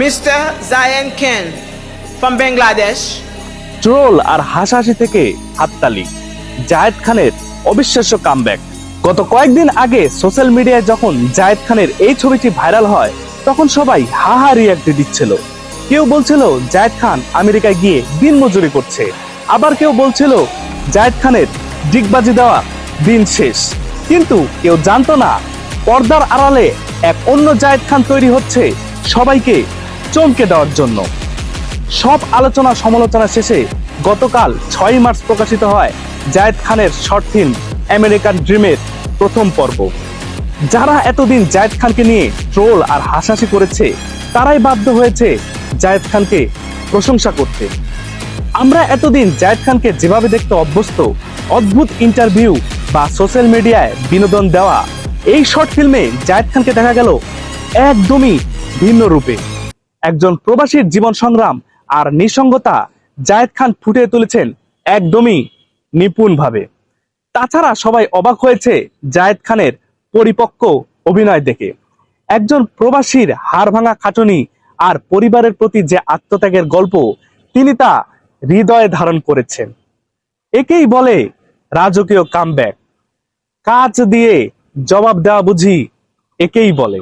Mr. Zayan Khan from Bangladesh. Troll আর হাসাহাসি থেকে হাততালি, জায়েদ খানের অবিশ্বাস্য কামব্যাক। গত কয়েকদিন আগে সোশ্যাল মিডিয়ায় যখন জায়েদ খানের এই ছবিটি ভাইরাল হয়, তখন সবাই হাহা রিয়াক্ট দিচ্ছিল। কেউ বলছিল জায়েদ খান আমেরিকায় গিয়ে দিনমজুরি করছে, আবার কেউ বলছিল জায়েদ খানের ডিগবাজি দেওয়া দিন শেষ। কিন্তু কেউ জানতো না, পর্দার আড়ালে এক অন্য জায়েদ খান তৈরি হচ্ছে সবাইকে চমকে দেওয়ার জন্য। সব আলোচনা সমালোচনা শেষে গতকাল 6 মার্চ প্রকাশিত হয় জায়েদ খানের শর্ট ফিল্ম আমেরিকান ড্রিমের প্রথম পর্ব। যারা এতদিন জায়েদ খানকে নিয়ে ট্রোল আর হাসাহাসি করেছে, তারাই বাধ্য হয়েছে জায়েদ খানকে প্রশংসা করতে। আমরা এতদিন জায়েদ খানকে যেভাবে দেখতে অভ্যস্ত, অদ্ভুত ইন্টারভিউ বা সোশ্যাল মিডিয়ায় বিনোদন দেওয়া, এই শর্ট ফিল্মে জায়েদ খানকে দেখা গেল একদমই ভিন্ন রূপে। একজন প্রবাসীর জীবন সংগ্রাম আর নিঃসঙ্গতা জায়েদ খান ফুটিয়ে তুলেছেন একদমই নিপুণভাবে। তাছাড়া সবাই অবাক হয়েছে জায়েদ খানের পরিপক্ক অভিনয় দেখে। একজন প্রবাসীর হাড়ভাঙা খাটুনি আর পরিবারের প্রতি যে আত্মত্যাগের গল্প, তিনি তা হৃদয়ে ধারণ করেছেন। একেই বলে রাজকীয় কামব্যাক। কাজ দিয়ে জবাব দেওয়া বুঝি একেই বলে।